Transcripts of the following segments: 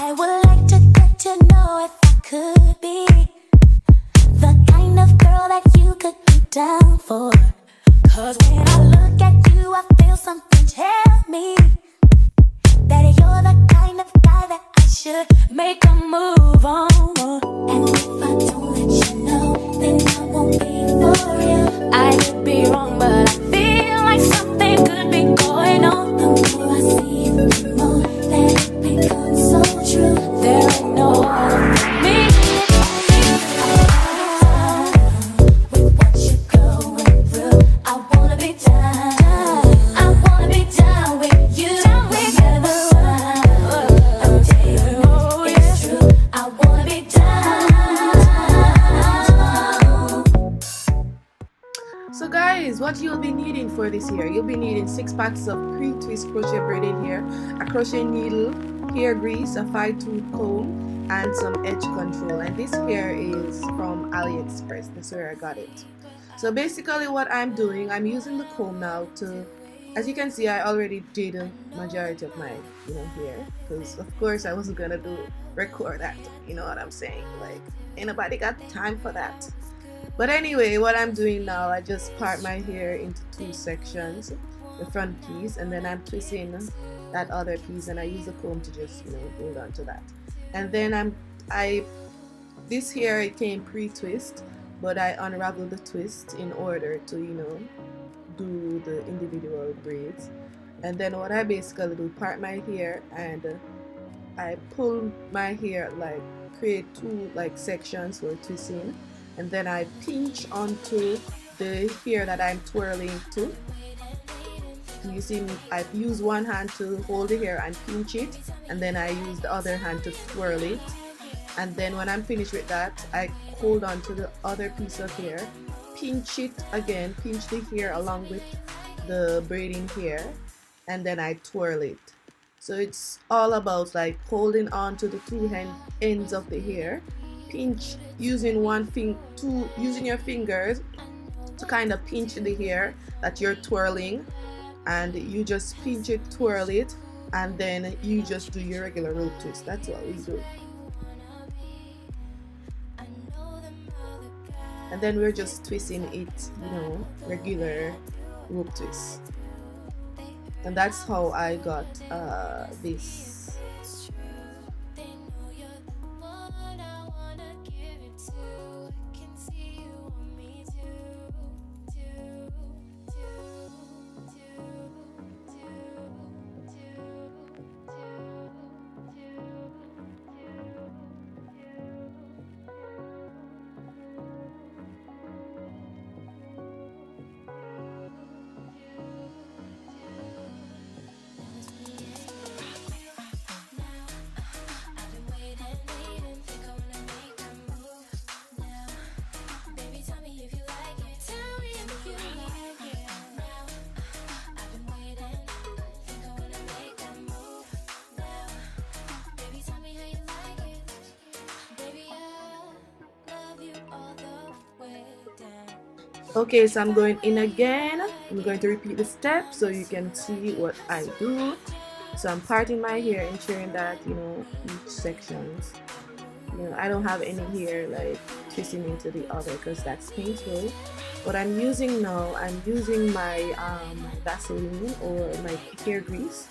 I would like to get to know if I could be the kind of girl that you could be down for. Cause when I look at you, I feel something tell me that you're the kind of guy that I should make a move on. And if I don't let you know, then I won't be for real. I could be wrong, but I feel like something could be going on. The more I see you, the more that it becomes so true. There ain't no other for me. With what you're going through, I wanna be down. I wanna be down with you. Together, I'm telling you, it's true. I wanna be down. So guys, what you'll be needing for this hair, you'll be needing 6 packs of pre-twist crochet braided hair, a crochet needle, hair grease, a 5-tooth comb, and some edge control. And this hair is from AliExpress. That's where I got it. So basically what I'm doing, I'm using the comb now to, as you can see, I already did a majority of my hair, because of course I wasn't gonna record that, you know what I'm saying, like ain't nobody got time for that. But anyway, what I'm doing now, I just part my hair into 2 sections, the front piece, and then I'm twisting that other piece, and I use the comb to just hold on to that. And then this hair, it came pre-twist, but I unraveled the twist in order to do the individual braids. And then what I basically do, part my hair, and I pull my hair, like create 2 like sections for twisting, and then I pinch onto the hair that I'm twirling to. You see me, I use one hand to hold the hair and pinch it, and then I use the other hand to twirl it. And then when I'm finished with that, I hold on to the other piece of hair, pinch it again, pinch the hair along with the braiding hair, and then I twirl it. So it's all about like holding on to the 2 ends of the hair, pinch using using your fingers to kind of pinch the hair that you're twirling, and you just pinch it, twirl it, and then you just do your regular rope twist. That's what we do. And then we're just twisting it, regular rope twist. And that's how I got this. Okay, so I'm going in again. I'm going to repeat the steps so you can see what I do. So I'm parting my hair, ensuring that each sections, I don't have any hair like twisting into the other, because that's painful. What I'm using now, I'm using my Vaseline or my hair grease,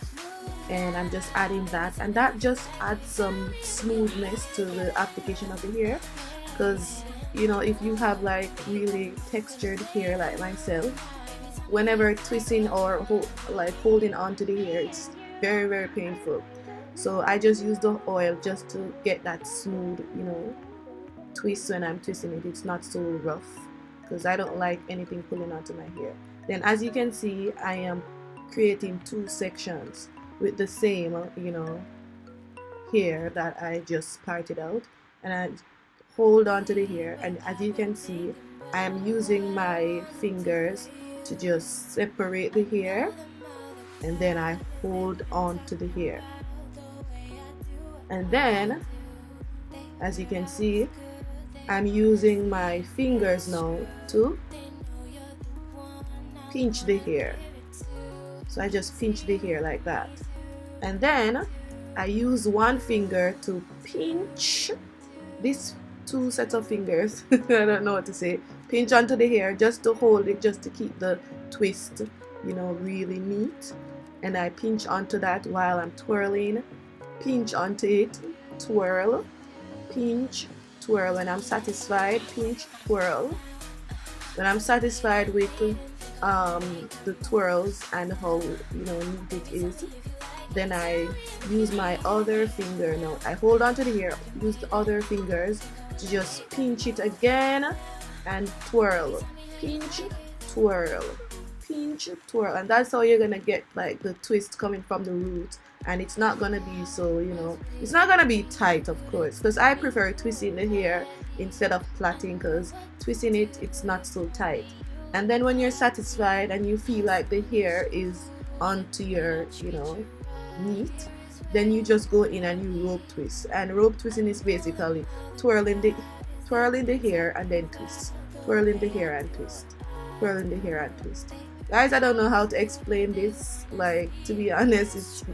and I'm just adding that, and that just adds some smoothness to the application of the hair, because if you have like really textured hair like myself, whenever twisting or holding on to the hair, it's very, very painful. So I just use the oil just to get that smooth twist when I'm twisting it. It's not so rough, because I don't like anything pulling onto my hair. Then as you can see, I am creating 2 sections with the same hair that I just parted out, and I hold on to the hair, and as you can see, I am using my fingers to just separate the hair, and then I hold on to the hair, and then as you can see, I'm using my fingers now to pinch the hair. So I just pinch the hair like that, and then I use one finger to pinch these two sets of fingers. I don't know what to say. Pinch onto the hair just to hold it, just to keep the twist, you know, really neat. And I pinch onto that while I'm twirling. Pinch onto it, twirl, pinch, twirl. When I'm satisfied, pinch, twirl. When I'm satisfied with the twirls and how, you know, neat it is, then I use my other finger. Now I hold on to the hair, use the other fingers to just pinch it again and twirl, pinch, twirl, pinch, twirl. And that's how you're gonna get like the twist coming from the root. And it's not gonna be so, you know, it's not gonna be tight, of course, because I prefer twisting the hair instead of plaiting, because twisting it, it's not so tight. And then when you're satisfied and you feel like the hair is onto your, you know, neat, then you just go in and you rope twist. And rope twisting is basically twirling the hair and then twist, twirling the hair and twist, twirling the hair and twist. Guys, I don't know how to explain this. Like, to be honest,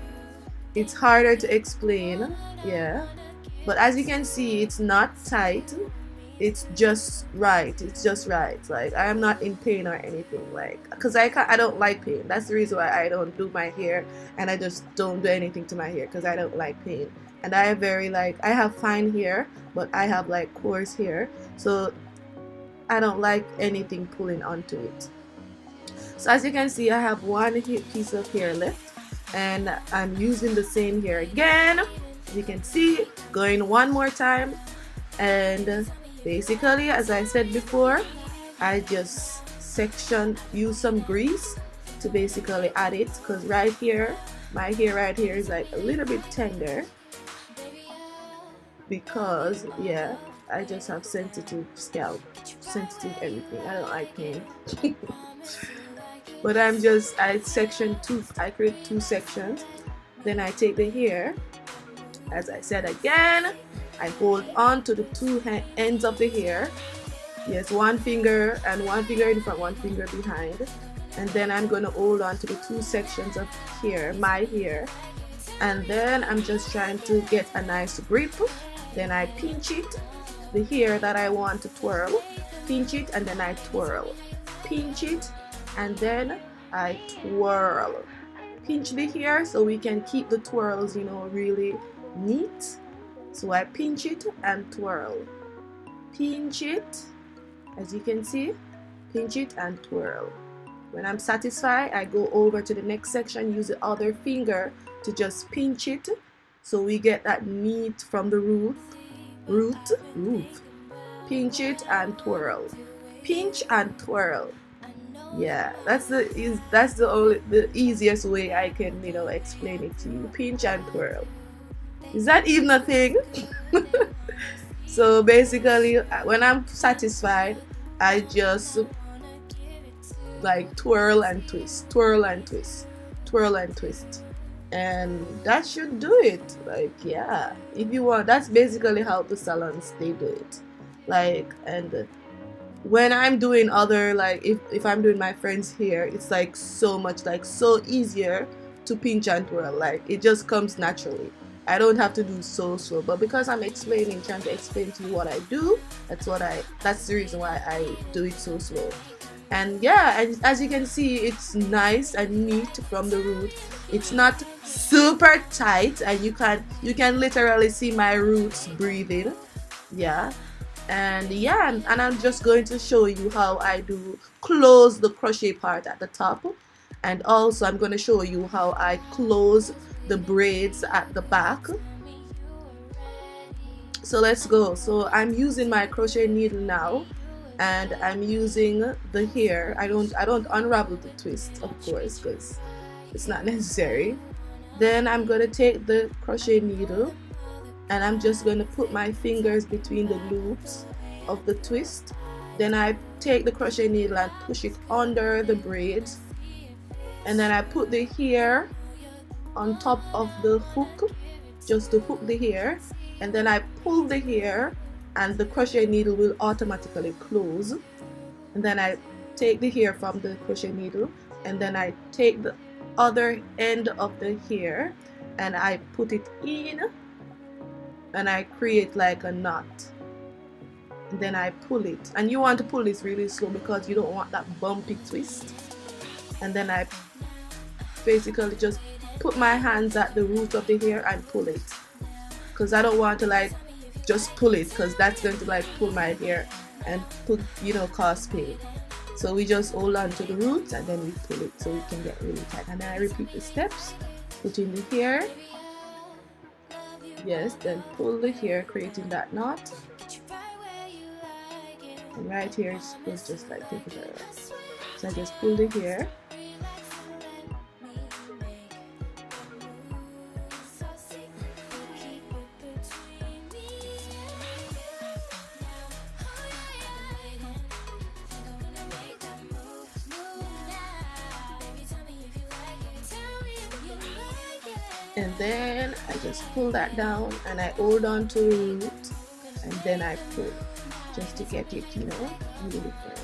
it's harder to explain, yeah. But as you can see, it's not tight. It's just right. It's just right. Like, I am not in pain or anything. Like, because I don't like pain. That's the reason why I don't do my hair, and I just don't do anything to my hair, because I don't like pain. And I have fine hair, but I have like coarse hair, so I don't like anything pulling onto it. So as you can see, I have one piece of hair left, and I'm using the same hair again. As you can see, going one more time, and basically, as I said before, I just use some grease to basically add it, because right here, my hair right here is like a little bit tender, because yeah, I just have sensitive scalp, sensitive everything. I don't like pain. But I create two sections. Then I take the hair, as I said again, I hold on to the two ends of the hair. Yes, one finger and one finger in front, one finger behind. And then I'm going to hold on to the two sections of hair, my hair. And then I'm just trying to get a nice grip. Then I pinch it, the hair that I want to twirl. Pinch it and then I twirl. Pinch it and then I twirl. Pinch the hair so we can keep the twirls, you know, really neat. So I pinch it and twirl. Pinch it, as you can see, pinch it and twirl. When I'm satisfied, I go over to the next section, use the other finger to just pinch it so we get that neat from the root. Pinch it and twirl. Pinch and twirl. Yeah, that's the easiest way I can, you know, explain it to you. Pinch and twirl. Is that even a thing? So basically, when I'm satisfied, I just like twirl and twist, twirl and twist, twirl and twist, and that should do it. Like, yeah, if you want, that's basically how the salons they do it. Like, and when I'm doing other, like if I'm doing my friends' hair, it's like so much, like so easier to pinch and twirl. Like, it just comes naturally. I don't have to do so slow, but because I'm trying to explain to you what I do, that's the reason why I do it so slow. And yeah, and as you can see, it's nice and neat from the root. It's not super tight, and you can literally see my roots breathing. Yeah. And yeah, and I'm just going to show you how I do close the crochet part at the top, and also I'm going to show you how I close the braids at the back. So let's go. So I'm using my crochet needle now, and I'm using the hair. I don't unravel the twist, of course, because it's not necessary. Then I'm going to take the crochet needle, and I'm just going to put my fingers between the loops of the twist. Then I take the crochet needle and push it under the braids, and then I put the hair on top of the hook just to hook the hair, and then I pull the hair and the crochet needle will automatically close. And then I take the hair from the crochet needle, and then I take the other end of the hair and I put it in and I create like a knot, and then I pull it, and you want to pull this really slow because you don't want that bumpy twist. And then I basically just put my hands at the root of the hair and pull it, because I don't want to like just pull it, because that's going to like pull my hair and put, you know, cause pain. So we just hold on to the roots and then we pull it so it can get really tight. And then I repeat the steps, put in the hair, yes, then pull the hair, creating that knot. And right here it's just like take it around. So I just pull the hair, and then I just pull that down and I hold on to the root, and then I pull just to get it, you know, really firm.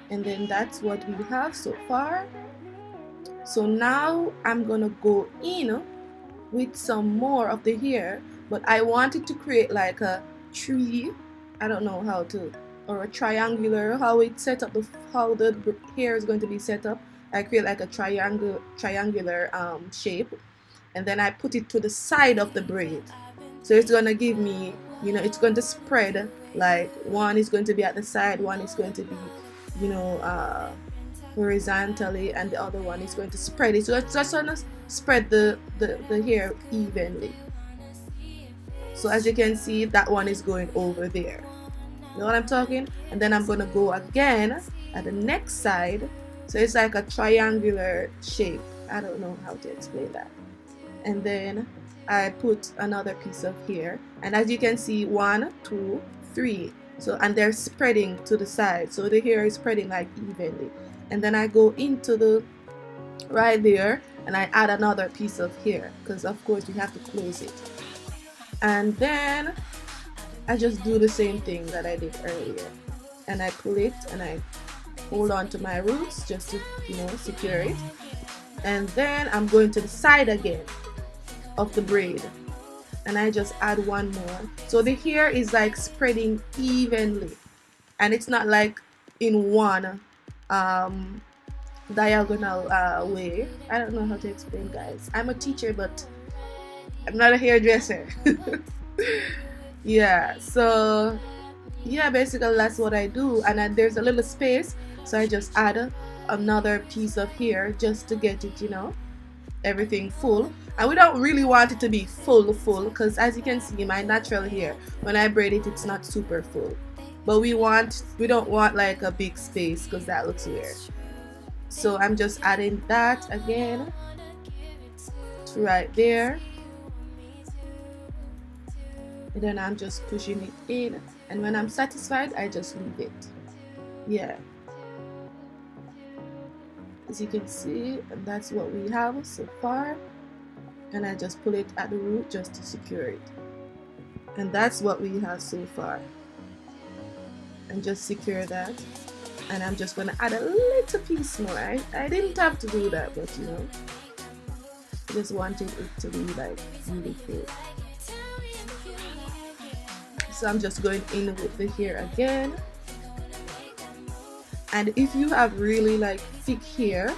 And then that's what we have so far. So now I'm gonna go in with some more of the hair, but I wanted to create like a tree, I don't know how to, or a triangular, how it's set up, how the hair is going to be set up. I create like a triangular shape, and then I put it to the side of the braid. So it's gonna give me, you know, it's going to spread, like one is going to be at the side, one is going to be, you know, horizontally, and the other one is going to spread it. So it's just gonna spread the hair evenly. So as you can see, that one is going over there. You know what I'm talking? And then I'm gonna go again at the next side. So it's like a triangular shape. I don't know how to explain that. And then I put another piece of hair, and as you can see, 1, 2, 3. So, and they're spreading to the side, so the hair is spreading like evenly. And then I go into the right there and I add another piece of hair, because of course you have to close it. And then I just do the same thing that I did earlier, and I pull it and I hold on to my roots just to, you know, secure it. And then I'm going to the side again of the braid, and I just add one more. So the hair is like spreading evenly, and it's not like in one diagonal way. I don't know how to explain, guys. I'm a teacher, but I'm not a hairdresser. Yeah, so yeah, basically that's what I do. And then there's a little space, so I just add another piece of hair just to get it, you know, everything full. And we don't really want it to be full, because as you can see, my natural hair, when I braid it, it's not super full. But we don't want like a big space, because that looks weird. So I'm just adding that again to right there, and then I'm just pushing it in, and when I'm satisfied, I just leave it. Yeah, as you can see, and that's what we have so far. And I just pull it at the root just to secure it, and that's what we have so far. And just secure that, and I'm just gonna add a little piece more. I didn't have to do that, but you know, I just wanted it to be like really full. So I'm just going in with the hair again. And if you have really like thick hair,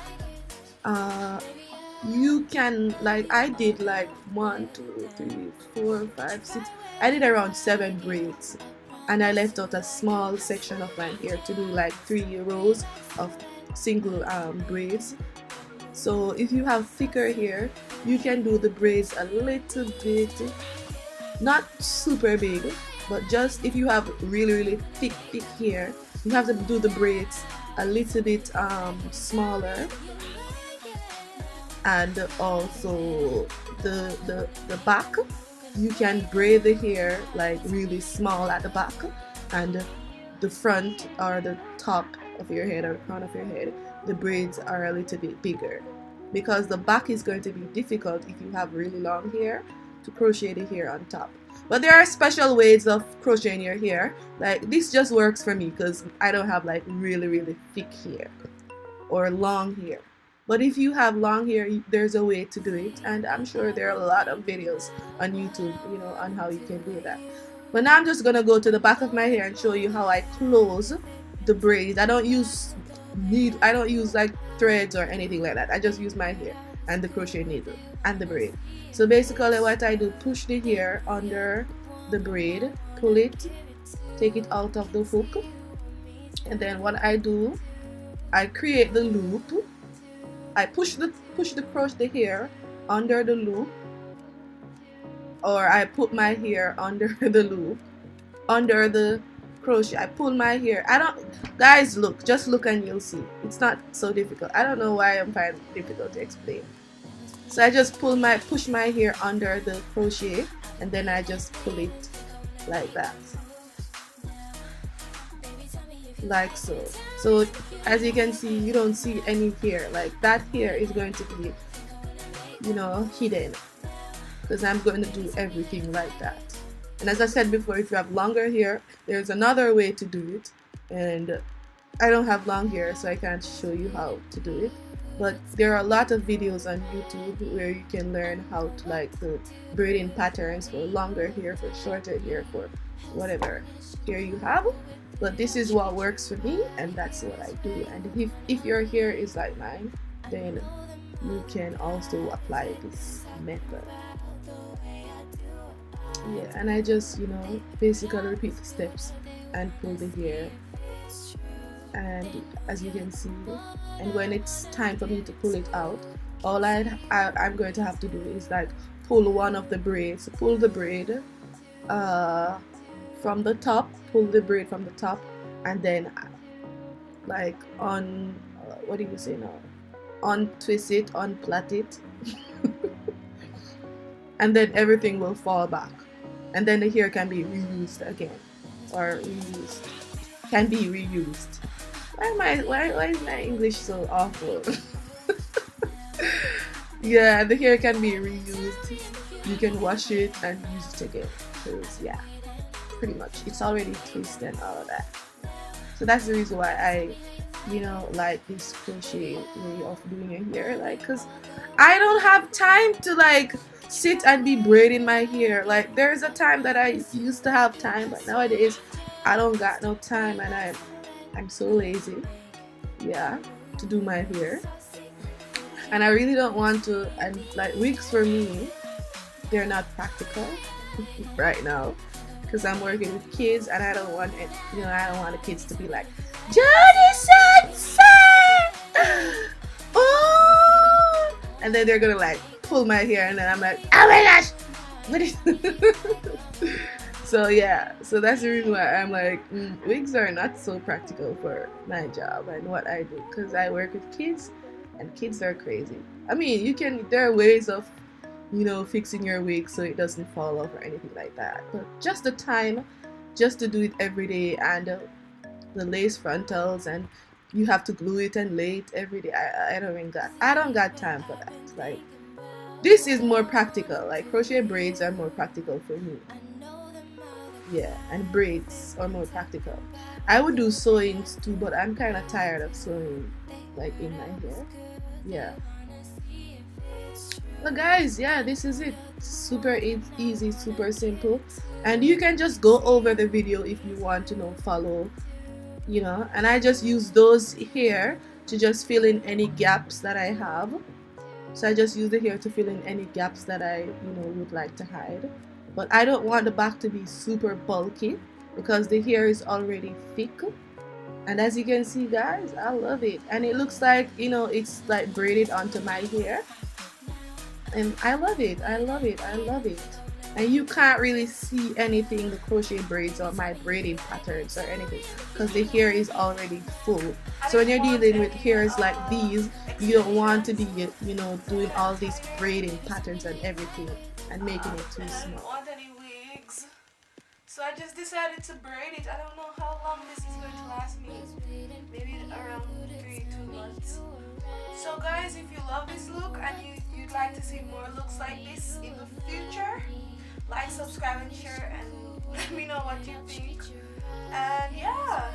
you can, like I did, like 1, 2, 3, 4, 5, 6. I did around 7 braids, and I left out a small section of my hair to do like 3 rows of single braids. So if you have thicker hair, you can do the braids a little bit, not super big, but just if you have really thick hair, you have to do the braids a little bit smaller. And also the back, you can braid the hair like really small at the back, and the front or the top of your head or the crown of your head, the braids are a little bit bigger, because the back is going to be difficult if you have really long hair to crochet the hair on top. But there are special ways of crocheting your hair. Like this just works for me because I don't have like really thick hair or long hair. But if you have long hair, there's a way to do it, and I'm sure there are a lot of videos on YouTube, you know, on how you can do that. But now I'm just gonna go to the back of my hair and show you how I close the braids. I don't use like threads or anything like that. I just use my hair and the crochet needle and the braid. So basically what I do, push the hair under the braid, pull it, take it out of the hook, and then what I do, I create the loop. I push the hair under the loop, or I put my hair under the loop, under the crochet. I pull my hair. I don't, guys, look, just look and you'll see. It's not so difficult. I don't know why I'm finding it difficult to explain. So I just push my hair under the crochet, and then I just pull it like that, like so. So as you can see, you don't see any hair. Like that hair is going to be, you know, hidden, because I'm going to do everything like that. And as I said before, if you have longer hair, there's another way to do it, and I don't have long hair, so I can't show you how to do it. But there are a lot of videos on YouTube where you can learn how to, like, the braiding patterns for longer hair, for shorter hair, for whatever hair you have. But this is what works for me, and that's what I do. And if your hair is like mine, then you can also apply this method. Yeah, and I just, you know, basically repeat the steps and pull the hair, and as you can see, and when it's time for me to pull it out, all I'm going to have to do is like pull one of the braids, pull the braid from the top, pull the braid from the top, and then like on what do you say now, untwist it, unplait it and then everything will fall back, and then the hair can be reused again, or can be reused. Why is my English so awful? Yeah, the hair can be reused. You can wash it and use it again, because yeah, pretty much it's already twisted and all of that. So that's the reason why I, you know, like this crochet way of doing your hair, like, because I don't have time to like sit and be braiding my hair. Like, there's a time that I used to have time, but nowadays I don't got no time, and I'm so lazy, yeah, to do my hair. And I really don't want to, and like wigs for me, they're not practical right now, because I'm working with kids, and I don't want it, you know, I don't want the kids to be like, Jody Sensei! Oh! And then they're gonna like pull my hair, and then I'm like, oh my gosh! What is So yeah, so that's the reason why I'm like, wigs are not so practical for my job and what I do, because I work with kids, and kids are crazy. I mean, there are ways of, you know, fixing your wig so it doesn't fall off or anything like that, but just the time, just to do it every day, and the lace frontals, and you have to glue it and lay it every day. I don't got time for that. Like, this is more practical. Like, crochet braids are more practical for me. Yeah, and braids are more practical. I would do sewings too, but I'm kind of tired of sewing like in my hair. Yeah. But guys, yeah, this is it. Super easy, super simple, and you can just go over the video if you want to know, follow, you know. And I just use those hair to just fill in any gaps that I have. So I just use the hair to fill in any gaps that I, you know, would like to hide. But I don't want the back to be super bulky, because the hair is already thick. And as you can see, guys, I love it. And it looks like, you know, it's like braided onto my hair. And I love it. I love it. I love it. And you can't really see anything, the crochet braids or my braiding patterns or anything, because the hair is already full. So when you're dealing with hairs like these, you don't want to be, you know, doing all these braiding patterns and everything and making it too small. I don't want any wigs, so I just decided to braid it. I don't know how long this is going to last me. Maybe around 2 months. So guys, if you love this look and you'd like to see more looks like this in the future, like, subscribe, and share, and let me know what you think. And yeah,